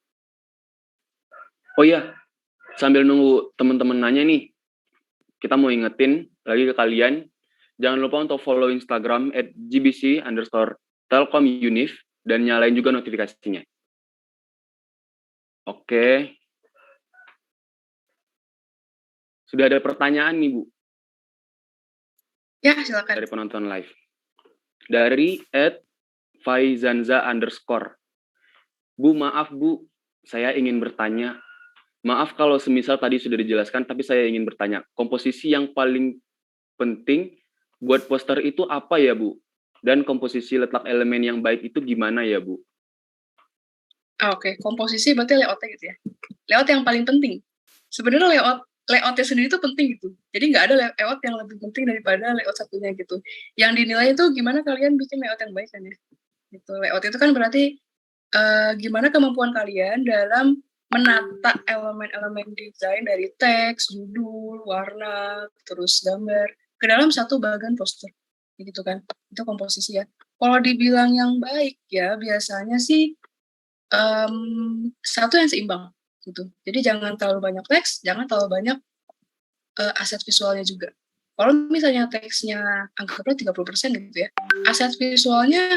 Oh iya, sambil nunggu teman-teman nanya nih, kita mau ingetin lagi ke kalian, jangan lupa untuk follow Instagram @gbc_telkomuniv dan nyalain juga notifikasinya. Oke. Sudah ada pertanyaan nih, Bu. Ya, silakan. dari penonton live. Dari @faizanza_. Bu, maaf Bu, saya ingin bertanya. Maaf kalau semisal tadi sudah dijelaskan, tapi saya ingin bertanya. Komposisi yang paling penting buat poster itu apa ya Bu? Dan komposisi letak elemen yang baik itu gimana ya Bu? Oke, komposisi berarti layout-nya gitu ya. Layout yang paling penting. Sebenarnya layout-nya sendiri itu penting gitu. Jadi nggak ada layout yang lebih penting daripada layout satunya gitu. Yang dinilai itu gimana kalian bikin layout yang baik kan ya. Gitu. Layout itu kan berarti gimana kemampuan kalian dalam menata elemen-elemen desain dari teks, judul, warna, terus gambar ke dalam satu bagian poster. Gitu kan. Itu komposisi ya. Kalau dibilang yang baik ya biasanya sih satu yang seimbang gitu. Jadi jangan terlalu banyak teks, jangan terlalu banyak aset visualnya juga. Kalau misalnya teksnya anggaplah 30% gitu ya, aset visualnya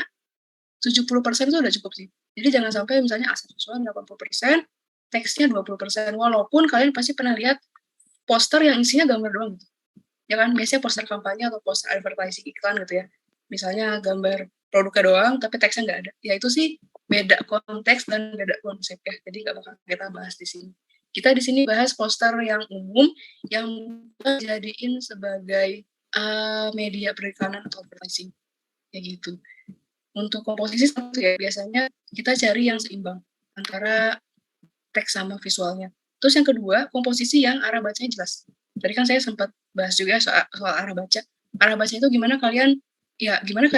70% itu udah cukup sih. Jadi jangan sampai misalnya aset visual 80%, teksnya 20%. Walaupun kalian pasti pernah lihat poster yang isinya gambar doang gitu. Ya kan, biasanya poster kampanye atau poster advertising iklan gitu ya. Misalnya gambar produknya doang, tapi teksnya nggak ada. Ya itu sih beda konteks dan beda konsep ya. Jadi nggak bakal kita bahas di sini. Kita di sini bahas poster yang umum, yang jadiin sebagai media periklanan atau advertising. Kayak gitu. Untuk komposisi satu ya, biasanya kita cari yang seimbang antara teks sama visualnya. Terus yang kedua, komposisi yang arah bacanya jelas. Tadi kan saya sempat bahas juga soal arah baca. Arah baca itu gimana kalian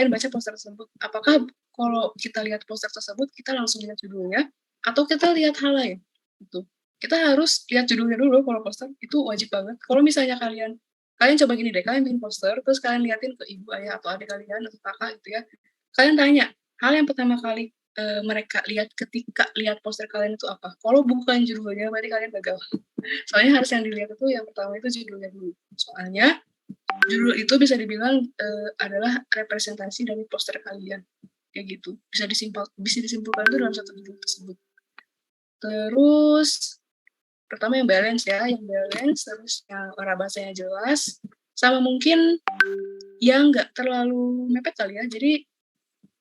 baca poster tersebut? Apakah kalau kita lihat poster tersebut kita langsung lihat judulnya atau kita lihat hal lain? Gitu. Kita harus lihat judulnya dulu kalau poster, itu wajib banget. Kalau misalnya kalian coba gini deh, kalian bikin poster terus kalian liatin ke ibu, ayah atau adik kalian atau kakak gitu ya. Kalian tanya, hal yang pertama kali mereka lihat ketika lihat poster kalian itu apa? Kalau bukan judulnya, berarti kalian gagal. Soalnya harus yang dilihat itu yang pertama itu judulnya dulu. Soalnya judul itu bisa dibilang adalah representasi dari poster kalian. Kayak gitu. Bisa disimpulkan itu dalam satu judul tersebut. Terus pertama yang balance ya, terus yang arah bahasanya jelas, sama mungkin yang nggak terlalu mepet kali ya. Jadi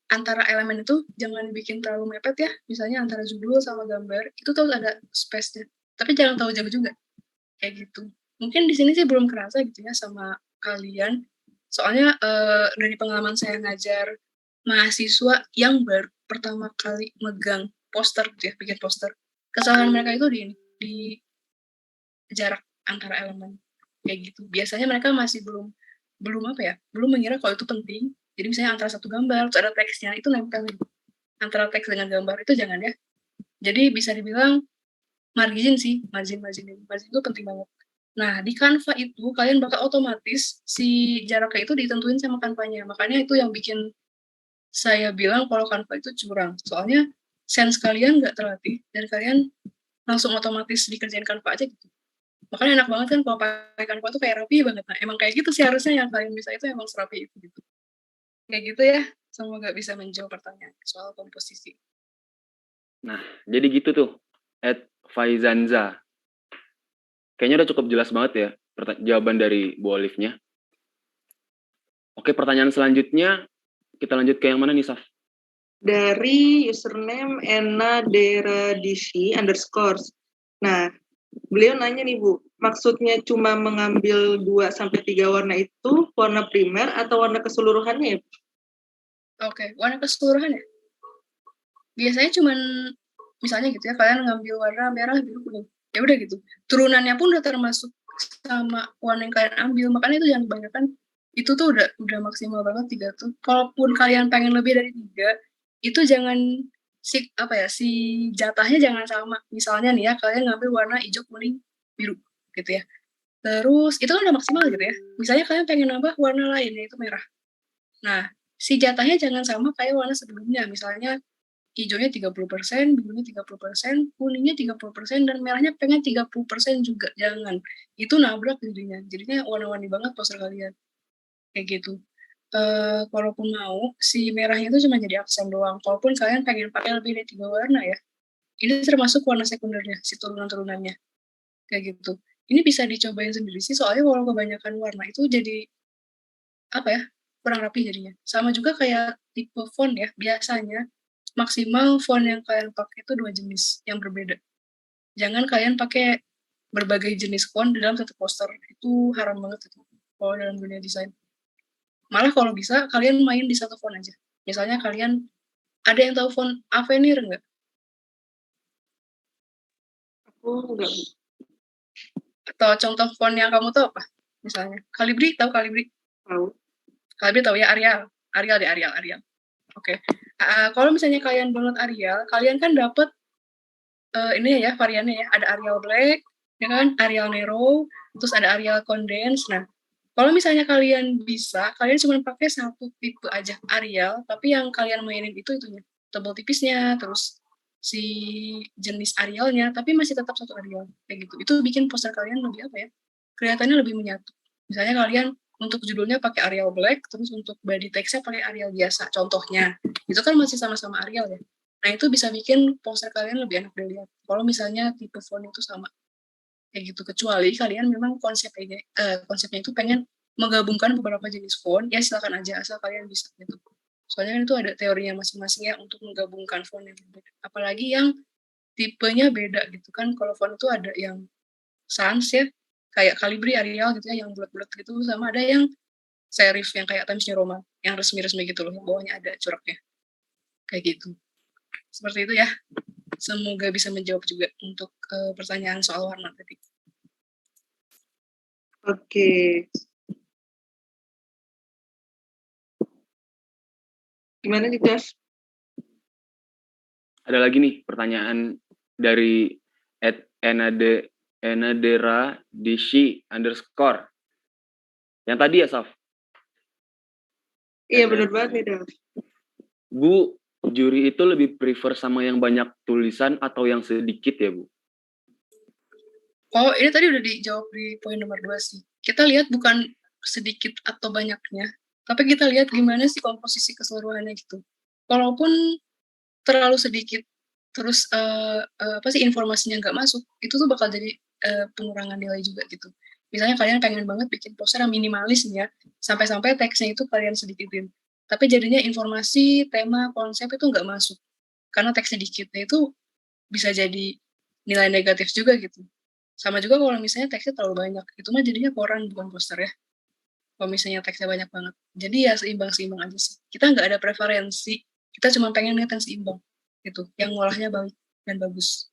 antara elemen itu jangan bikin terlalu mepet ya. Misalnya antara judul sama gambar itu tuh ada space-nya. Tapi jangan terlalu jauh juga. Kayak gitu. Mungkin di sini sih belum kerasa gitu ya sama kalian. Soalnya dari pengalaman saya ngajar mahasiswa yang baru pertama kali megang poster gitu ya, bikin poster. Kesalahan mereka itu di jarak antara elemen kayak gitu. Biasanya mereka masih belum apa ya, belum mengira kalau itu penting. Jadi misalnya antara satu gambar terus ada teksnya itu nempel antara teks dengan gambar itu jangan ya. Jadi bisa dibilang margin itu penting banget. Nah di Canva itu kalian bakal otomatis si jaraknya itu ditentuin sama Canva-nya. Makanya itu yang bikin saya bilang kalau Canva itu curang. Soalnya sense kalian nggak terlatih dan kalian langsung otomatis dikerjain Canva aja gitu. Makanya enak banget kan kalau pakai Canva tuh kayak rapi banget. Nah emang kayak gitu sih harusnya yang kalian bisa itu emang serapi itu gitu. Kayak gitu ya. Semoga bisa menjawab pertanyaan soal komposisi. Nah, jadi gitu tuh, @faizanza. Kayaknya udah cukup jelas banget ya jawaban dari Bu Olive-nya. Oke, pertanyaan selanjutnya kita lanjut ke yang mana nih, Saf? Dari username @enaderadishi_. Nah, beliau nanya nih Bu, maksudnya cuma mengambil 2-3 warna itu warna primer atau warna keseluruhannya ya? Oke, warna keseluruhan ya? Biasanya cuman misalnya gitu ya, kalian ngambil warna merah, biru, kuning. Ya udah gitu. Turunannya pun udah termasuk sama warna yang kalian ambil. Makanya itu jangan kebanyakan. Itu tuh udah maksimal banget 3 tuh. Kalaupun kalian pengen lebih dari 3, itu jangan si jatahnya jangan sama. Misalnya nih ya, kalian ngambil warna hijau, kuning, biru gitu ya. Terus itu kan udah maksimal gitu ya. Misalnya kalian pengen nambah warna lain yaitu merah. Nah, si jatahnya jangan sama kayak warna sebelumnya. Misalnya hijaunya 30%, birunya 30%, kuningnya 30%, dan merahnya pengen 30% juga. Jangan. Itu nabrak jadinya. Jadinya warna-warni banget poster kalian. Kayak gitu. Kalaupun mau, si merahnya itu cuma jadi aksen doang. Kalaupun kalian pengen pakai lebih dari 3 warna ya, ini termasuk warna sekundernya, si turunan-turunannya. Kayak gitu. Ini bisa dicobain sendiri sih, soalnya kalau kebanyakan warna itu jadi apa ya, kurang rapi jadinya. Sama juga kayak tipe font ya, biasanya maksimal font yang kalian pakai itu 2 jenis yang berbeda. Jangan kalian pakai berbagai jenis font di dalam satu poster, itu haram banget itu kalau dalam dunia desain. Malah kalau bisa kalian main di satu font aja. Misalnya kalian ada yang tahu font Avenir nggak? Aku enggak Atau contoh font yang kamu tahu apa? Misalnya Calibri, tahu Calibri? tahu. Calibri tahu ya, Arial. Arial deh, Arial. Oke. Kalau misalnya kalian download Arial, kalian kan dapat ini ya variannya ya, ada Arial Black, ya kan, Arial Nero, terus ada Arial Condense. Nah, kalau misalnya kalian bisa, kalian cuma pakai satu tipe aja Arial, tapi yang kalian mainin itu itunya, tebal tipisnya, terus si jenis Arialnya, tapi masih tetap satu Arial kayak gitu. Itu bikin poster kalian lebih apa ya? Kelihatannya lebih menyatu. Misalnya kalian untuk judulnya pakai Arial Black, terus untuk body text-nya pakai Arial biasa. Contohnya, itu kan masih sama-sama Arial ya. Nah, itu bisa bikin poster kalian lebih enak dilihat. Kalau misalnya tipe font itu sama kayak gitu, kecuali kalian memang konsepnya itu pengen menggabungkan beberapa jenis font, ya silakan aja asal kalian bisa gitu. Soalnya kan itu ada teorinya masing-masing ya untuk menggabungkan font yang berbeda. Apalagi yang tipenya beda gitu kan. Kalau font itu ada yang sans ya, kayak Calibri, Arial gitu ya, yang bulat-bulat gitu, sama ada yang serif yang kayak Times New Roman, yang resmi-resmi gitu loh, yang bawahnya ada coraknya. Kayak gitu. Seperti itu ya. Semoga bisa menjawab juga untuk pertanyaan soal warna tadi. Oke. Gimana nih, Dev? Ada lagi nih pertanyaan dari @enadera dishi _ yang tadi ya, Saf? Iya, benar banget nih, Dev. Bu, juri itu lebih prefer sama yang banyak tulisan atau yang sedikit ya, Bu? Oh, ini tadi udah dijawab di poin nomor 2 sih. Kita lihat bukan sedikit atau banyaknya, tapi kita lihat gimana sih komposisi keseluruhannya gitu. Walaupun terlalu sedikit, terus apa sih informasinya nggak masuk, itu tuh bakal jadi pengurangan nilai juga gitu. Misalnya kalian pengen banget bikin poster yang minimalis nih ya, sampai-sampai teksnya itu kalian sedikitin. Tapi jadinya informasi, tema, konsep itu nggak masuk. Karena teksnya dikit. Nah, itu bisa jadi nilai negatif juga gitu. Sama juga kalau misalnya teksnya terlalu banyak, itu mah jadinya koran bukan poster ya. Kalau misalnya teksnya banyak banget. Jadi ya seimbang-seimbang aja sih. Kita nggak ada preferensi, kita cuma pengen lihat yang seimbang. Gitu, yang ngolahnya baik dan bagus.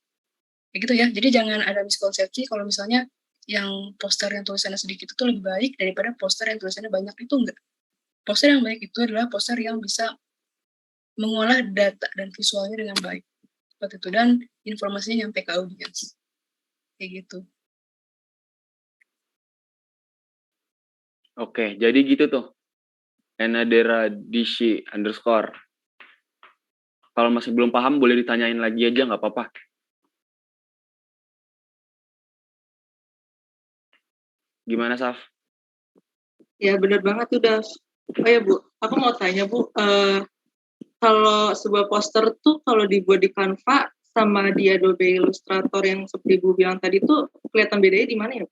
Kayak gitu ya, jadi jangan ada miskonsepsi kalau misalnya yang poster yang tulisannya sedikit itu lebih baik daripada poster yang tulisannya banyak, itu enggak. Poster yang baik itu adalah poster yang bisa mengolah data dan visualnya dengan baik. Seperti itu, dan informasinya nyampe ke audiens. Kayak gitu. Oke, jadi gitu tuh. Enadera dishi _ Kalau masih belum paham, boleh ditanyain lagi aja, nggak apa-apa. Gimana, Saf? Ya, benar banget tuh, Dev. Oh ya, Bu, aku mau tanya, Bu, kalau sebuah poster tuh kalau dibuat di Canva sama di Adobe Illustrator yang seperti Bu bilang tadi tuh kelihatan bedanya di mana ya?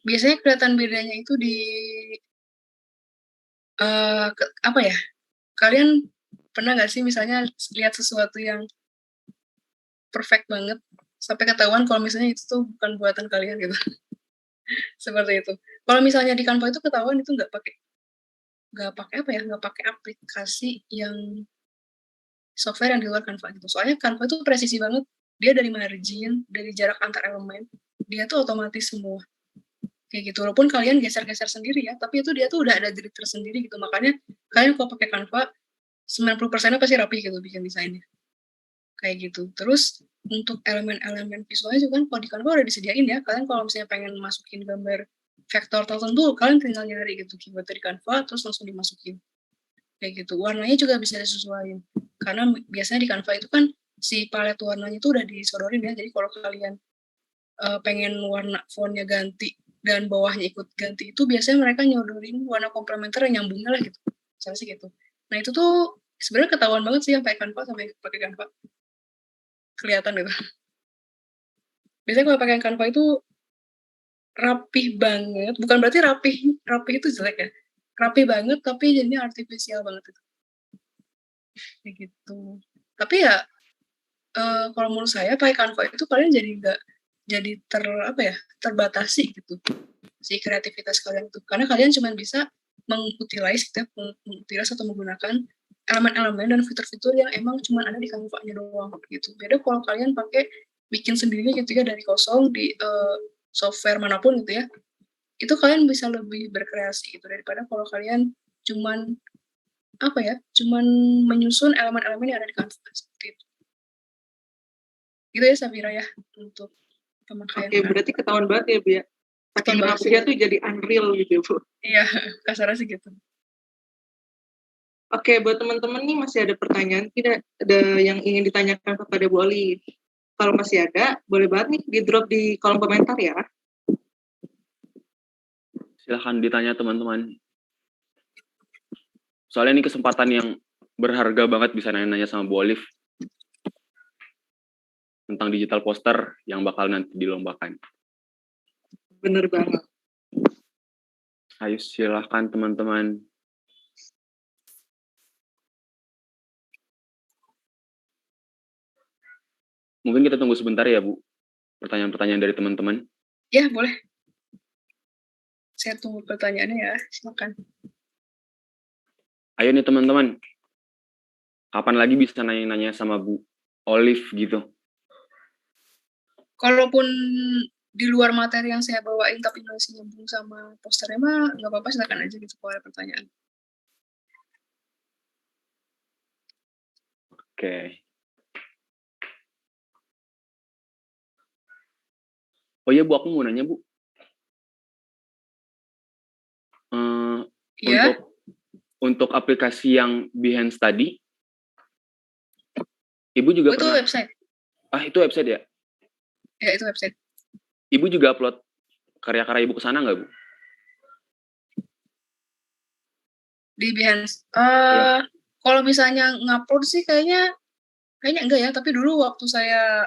Biasanya kelihatan bedanya itu di apa ya? Kalian pernah nggak sih misalnya lihat sesuatu yang perfect banget sampai ketahuan kalau misalnya itu tuh bukan buatan kalian gitu. Seperti itu. Kalau misalnya di Canva itu ketahuan itu nggak pakai apa ya? Nggak pakai aplikasi yang software yang di luar Canva gitu. Soalnya Canva itu presisi banget. Dia dari margin, dari jarak antar elemen, dia tuh otomatis semua. Kayak gitu. Walaupun kalian geser-geser sendiri ya, tapi itu dia tuh udah ada grid tersendiri gitu. Makanya kalian kalau pakai Canva 90%-nya pasti rapi gitu bikin desainnya. Kayak gitu. Terus untuk elemen-elemen visualnya juga kan kalau di Canva udah disediain ya. Kalian kalau misalnya pengen masukin gambar vektor tertentu, kalian tinggal nyari gitu keyword di Canva terus langsung dimasukin. Kayak gitu. Warnanya juga bisa disesuaikan. Karena biasanya di Canva itu kan si palet warnanya itu udah disodorin ya. Jadi kalau kalian pengen warna fontnya ganti dan bawahnya ikut ganti, itu biasanya mereka nyodorin warna komplementer yang nyambungnya lah gitu. Misalnya sih gitu. Nah itu tuh sebenarnya ketahuan banget sih yang pakai Canva sampai pakai Canva. Kelihatan gitu. Biasanya kalau pakai Canva itu rapih banget, bukan berarti rapih itu jelek ya, rapih banget tapi jadinya artifisial banget itu. Kayak gitu. Tapi ya, kalau menurut saya pakai Canva itu kalian jadi nggak jadi terbatasi gitu, si kreativitas kalian tuh. Karena kalian cuma bisa mengutilize gitu ya, atau menggunakan elemen-elemen dan fitur-fitur yang emang cuma ada di Canva-nya doang gitu. Beda kalau kalian pakai bikin sendiri gitu ya dari kosong di software manapun gitu ya, itu kalian bisa lebih berkreasi gitu daripada kalau kalian cuman cuman menyusun elemen-elemen yang ada di Canva seperti itu. Gitu ya Safira ya untuk pemakaian. Oke, berarti ketahuan banget ya, Bu ya. Saking rapihnya tuh jadi unreal gitu ya, Bu. Iya, kasarnya sih gitu. Oke, buat teman-teman nih masih ada pertanyaan tidak? Ada yang ingin ditanyakan kepada Bu Oli? Kalau masih ada, boleh banget nih di-drop di kolom komentar ya. Silahkan ditanya teman-teman. Soalnya ini kesempatan yang berharga banget bisa nanya-nanya sama Bu Olive tentang digital poster yang bakal nanti dilombakan. Bener banget. Ayo silahkan teman-teman. Mungkin kita tunggu sebentar ya Bu, pertanyaan-pertanyaan dari teman-teman. Ya, boleh. Saya tunggu pertanyaannya ya, silakan. Ayo nih teman-teman, kapan lagi bisa nanya-nanya sama Bu Olive gitu? Kalaupun di luar materi yang saya bawain tapi masih nyambung sama posternya mah nggak apa-apa, silakan aja gitu kalau ada pertanyaan. Oke. Oh iya Bu, aku mau nanya Bu. Iya. Untuk aplikasi yang Behance tadi, Ibu juga itu pernah... website. Itu website ya? Ya, itu website. Ibu juga upload karya-karya Ibu ke sana nggak Bu? Di Behance. Ya. Kalau misalnya ngupload sih kayaknya enggak ya, tapi dulu waktu saya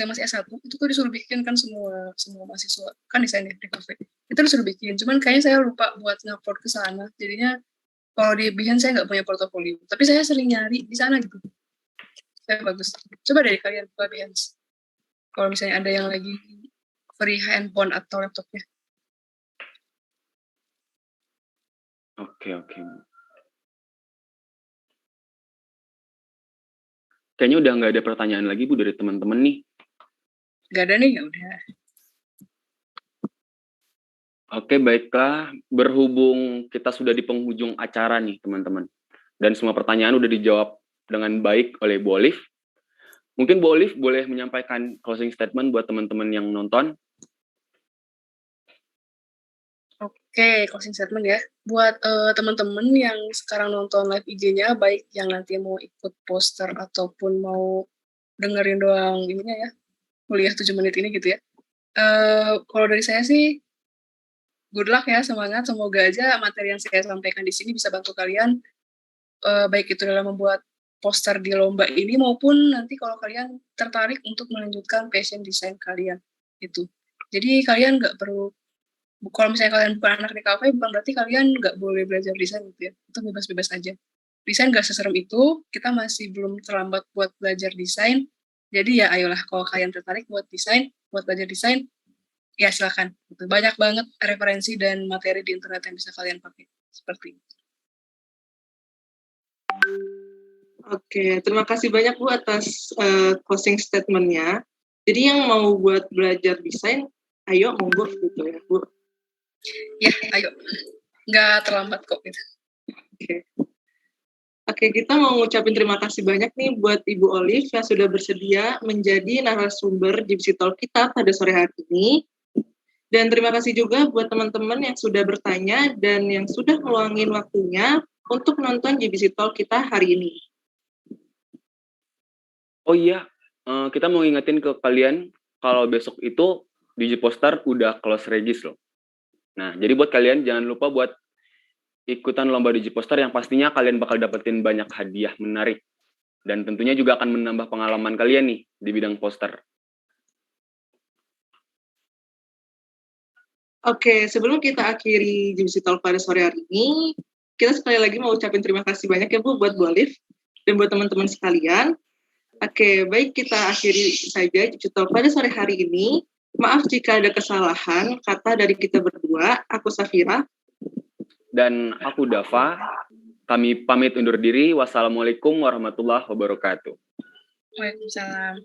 masih S1 itu tuh disuruh bikin kan semua mahasiswa kan desain di kafe itu disuruh bikin, cuman kayaknya saya lupa buat ngupload ke sana, jadinya kalau di Behance saya nggak punya portofolio, tapi saya sering nyari di sana gitu. Saya bagus, coba dari kalian buka Behance kalau misalnya ada yang lagi free handphone atau laptopnya. Oke. Kayaknya udah nggak ada pertanyaan lagi Bu dari teman-teman nih. Nggak ada nih, ya udah. Oke, baiklah. Berhubung kita sudah di penghujung acara nih, teman-teman. Dan semua pertanyaan udah dijawab dengan baik oleh Bu Olive. Mungkin Bu Olive boleh menyampaikan closing statement buat teman-teman yang nonton. Oke, closing statement ya. Buat teman-teman yang sekarang nonton live IG-nya, baik yang nanti mau ikut poster ataupun mau dengerin doang ininya ya, kuliah 7 menit ini gitu ya. Kalau dari saya sih, good luck ya, semangat. Semoga aja materi yang saya sampaikan di sini bisa bantu kalian, baik itu dalam membuat poster di lomba ini maupun nanti kalau kalian tertarik untuk melanjutkan passion desain kalian itu. Jadi kalian nggak perlu, kalau misalnya kalian bukan anak di kafe, bukan berarti kalian nggak boleh belajar desain gitu ya. Itu bebas-bebas aja. Desain nggak seserem itu, kita masih belum terlambat buat belajar desain. Jadi ya ayolah, kalau kalian tertarik buat desain, buat belajar desain, ya silakan. Banyak banget referensi dan materi di internet yang bisa kalian pakai. Seperti itu. Oke, terima kasih banyak Bu atas closing statement-nya. Jadi yang mau buat belajar desain, ayo monggo gitu ya Bu. Ya, ayo. Nggak terlambat kok gitu. Oke, kita mau ngucapin terima kasih banyak nih buat Ibu Olive yang sudah bersedia menjadi narasumber GBC Talk kita pada sore hari ini. Dan terima kasih juga buat teman-teman yang sudah bertanya dan yang sudah meluangin waktunya untuk nonton GBC Talk kita hari ini. Oh iya, kita mau ingetin ke kalian kalau besok itu Digiposter udah close regis loh. Nah, jadi buat kalian jangan lupa buat ikutan lomba Digiposter yang pastinya kalian bakal dapetin banyak hadiah menarik. Dan tentunya juga akan menambah pengalaman kalian nih di bidang poster. Oke, sebelum kita akhiri GBC Talk pada sore hari ini, kita sekali lagi mau ucapin terima kasih banyak ya Bu buat Bu Alif dan buat teman-teman sekalian. Oke, baik kita akhiri saja GBC Talk pada sore hari ini. Maaf jika ada kesalahan kata dari kita berdua. Aku Safira. Dan aku Dava. Kami pamit undur diri. Wassalamualaikum warahmatullahi wabarakatuh. Waalaikumsalam.